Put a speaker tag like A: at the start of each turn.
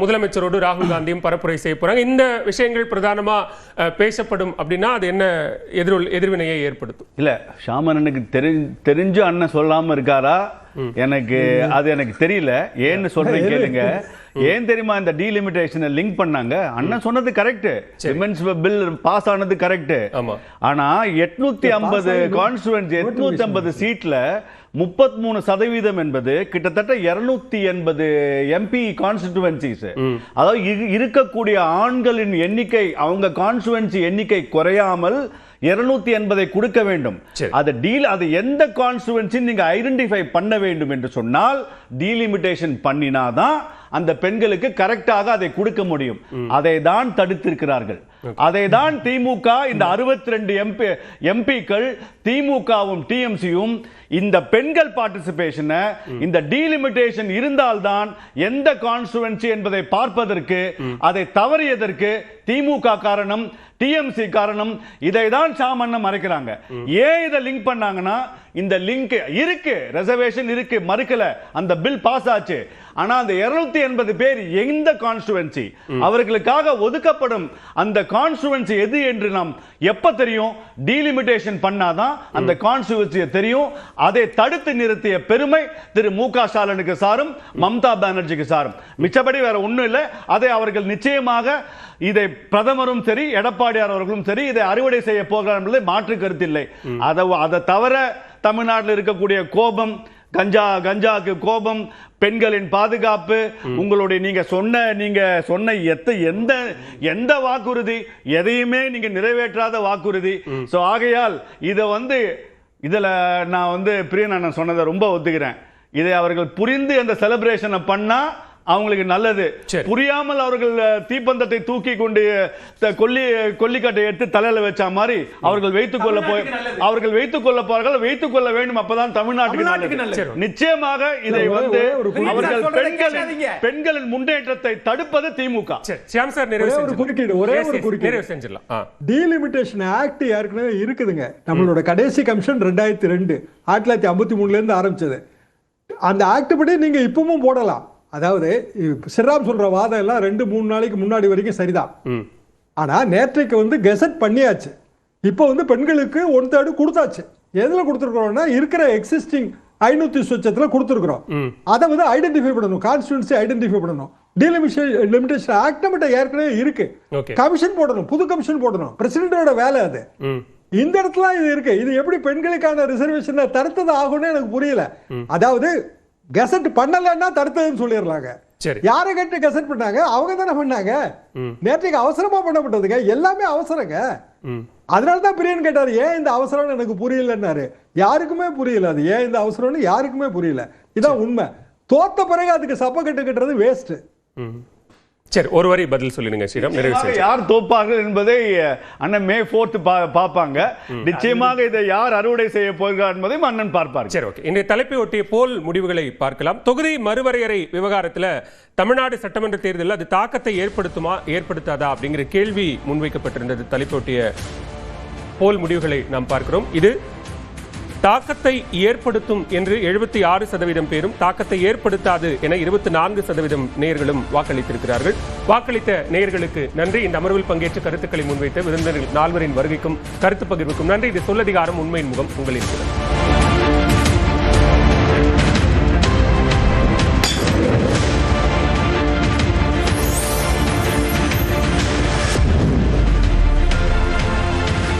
A: முதலமைச்சரோடு ராகுல் காந்தியும் பரப்புரை செய்ய போறாங்க. இந்த விஷயங்கள் பிரதானமா பேசப்படும் அப்படின்னா அது என்ன எதிர்வினையை ஏற்படுத்தும்?
B: இல்ல ஷாமனனுக்கு தெரிஞ்சு அண்ணன் சொல்லாம இருக்காரா எனக்கு அது எனக்கு தெரியல. ஏன்னு சொல்றேன் கேளுங்க. ஏன் தெரியுமா இந்த டீலிமிட்டேஷனை லிங்க் பண்ணாங்க? அண்ணன் சொன்னது கரெக்ட், விமென்ஸ் பில் பாஸ் ஆனது கரெக்ட். ஆனா 850 கான்ஸ்டிட்யூன்சி 850 சீட்ல 33% என்பது கிட்டத்தட்ட 280 எம்பி கான்ஸ்டிட்யூன்சிஸ். அதாவது இருக்கக்கூடிய ஆண்களின் எண்ணிக்கை, அவங்க கான்ஸ்டிட்யூன்சி எண்ணிக்கை குறையாமல் 280 கொடுக்க வேண்டும். அது எந்த கான்ஸ்டிட்யூன்சி நீங்க ஐடென்டிஃபை பண்ண வேண்டும் என்று சொன்னால் டீலிமிட்டேஷன் பண்ணினாதான் அந்த பெண்களுக்கு கரெக்டாக அதை கொடுக்க முடியும். அதை தான் தடுத்திருக்கிறார்கள். அதை தான் திமுக இந்த 62 எம்பிக்கள் திமுகவும் டிஎம்சியும் இந்த பெண்கள் பார்ட்டிசிபேஷன், இந்த டீலிமிட்டேஷன் இருந்தால்தான் எந்த கான்ஸ்டிட்யூன்சி என்பதை பார்ப்பதற்கு அதை தவறியதற்கு திமுக காரணம், டிஎம்சி காரணம். இதை தான் சாமண்ண மறைக்கிறாங்க. ஏன் இதை லிங்க் பண்ணாங்கன்னா இந்த லிங்க் இருக்கு, ரிசர்வேஷன் இருக்கு, மறுக்கல, அந்த பில் பாஸ் ஆச்சு. ஆனா அந்த 280 பேர் எந்த கான்ஸ்டிட்யூன்சி, அவர்களுக்காக ஒதுக்கப்படும் அந்த கான்ஸ்டிட்யூன்சி எது என்று நாம் எப்ப தெரியும்? டீலிமிட்டேஷன் பண்ணாதான் அந்த கான்ஸ்டிட்யூன்சி தெரியும். அதை தடுத்து நிறுத்திய பெருமை திரு மு.க. ஸ்டாலினுக்கு சாரும், மம்தா பானர்ஜிக்கு சாரும். மிச்சபடி வேற ஒண்ணும் இல்லை. அதை அவர்கள் நிச்சயமாக இதை பிரதமரும் சரி எடப்பாடியார் அவர்களும் சரி இதை அறுவடை செய்ய போகிறார் என்பதை மாற்று கருத்தில்லை. அதை தவிர தமிழ்நாட்டில் இருக்கக்கூடிய கோபம், கஞ்சாக்கு கோபம், பெண்களின் பாதுகாப்பு, உங்களுடைய நீங்க சொன்ன எந்த வாக்குறுதி எதையுமே நீங்க நிறைவேற்றாத வாக்குறுதி. சோ ஆகையால் இதுல நான் பிரியன் அண்ணன் சொன்னதை ரொம்ப ஒத்துக்கிறேன். இதை அவர்கள் புரிந்து அந்த செலிப்ரேஷனை பண்ணா அவங்களுக்கு நல்லது. புரியாமல் அவர்கள் தீப்பந்தத்தை தூக்கி கொண்டு கொல்லிக்கட்டை எடுத்து தலையில வச்ச மாதிரி அவர்கள் வைத்துக் கொள்ள வேண்டும். அப்பதான் தமிழ்நாட்டுக்கு நல்லது. நிச்சயமாக இதை அவர்கள் பெண்களின் முன்னேற்றத்தை தடுப்பது திமுக.
C: டீலிமிட்டேஷன் ஆக்ட் ஏற்கனவே இருக்குதுங்க. நம்மளோட கடைசி கமிஷன் 2002 1953 இருந்து ஆரம்பிச்சது. அந்த ஆக்ட் படி நீங்க இப்பவும் போடலாம். அதாவது ஸ்ரீராம் சொல்ற வாதம் எல்லாம் 2-3 நாளைக்கு முன்னாடி வரைக்கும் சரிதான். ஆனா நேற்றைக்கு கெசட் பண்ணியாச்சு. இப்போ பெண்களுக்கு 1/3 கொடுத்தாச்சு. எதுல கொடுத்துருக்கோம்னா இருக்கிற எக்ஸிஸ்டிங் 500 சொச்சத்துல கொடுத்துருக்கிறோம். அதை ஐடென்டிஃபை பண்ணணும், கான்ஸ்டிட்யூன்சி ஐடென்டிஃபை பண்ணணும். டீலிமிட்டேஷன் ஆக்ட் மட்டும் ஏற்கனவே இருக்கு. கமிஷன் போடணும், புது கமிஷன் போடணும். பிரசிடென்டோட வேலை அது. இந்த இடத்துல இது இருக்கு. இது எப்படி பெண்களுக்கான ரிசர்வேஷன் தடுத்தது ஆகும்னு எனக்கு புரியல. அதாவது கெசட் பண்ணலன்னா தடுத்ததுன்னு சொல்லிடலாங்க. யாரை கேட்டு கெசட் பண்ணாங்க? அவங்க தானே பண்ணாங்க. நேற்றைக்கு அவசரமா பண்ணப்பட்டதுங்க. எல்லாமே அவசரங்க. அதனாலதான் பிரியன் கேட்டாரு, ஏன் இந்த அவசரம் எனக்கு புரியலன்னாரு. யாருக்குமே புரியல. அது ஏன் இந்த அவசரம்னு யாருக்குமே புரியல. இதான் உண்மை. தோத்த பிறகு அதுக்கு சப்ப கட்டுறது வேஸ்ட்.
A: சரி, ஒரு வரி பதில் சொல்லிடுங்க ஸ்ரீராம்.
B: யார் தோப்பார்கள் என்பதை அண்ணன் May 4th பார்ப்பாங்க. நிச்சயமாக இதை யார் அறுவடை செய்ய போகிறார் என்பதையும் அண்ணன் பார்ப்பார்.
A: சரி, ஓகே. இன்றைய தலைப்பை ஒட்டிய போல் முடிவுகளை பார்க்கலாம். தொகுதி மறுவரையறை விவகாரத்தில் தமிழ்நாடு சட்டமன்ற தேர்தலில் அது தாக்கத்தை ஏற்படுத்தாதா அப்படிங்கிற கேள்வி முன்வைக்கப்பட்டிருந்தது. தலைப்பை ஒட்டிய போல் முடிவுகளை நாம் பார்க்கிறோம். இது தாக்கத்தை ஏற்படுத்தும் என்று 76% பேரும், தாக்கத்தை ஏற்படுத்தாது என 24% நேயர்களும் வாக்களித்திருக்கிறார்கள். வாக்களித்த நேயர்களுக்கு நன்றி. இந்த அமர்வில் பங்கேற்று கருத்துக்களை முன்வைத்த விருந்தினர்கள் 4 வருகைக்கும் கருத்து பகிர்வுக்கும் நன்றி. இது சொல்லதிகாரம், உண்மையின் முகம், உங்களின்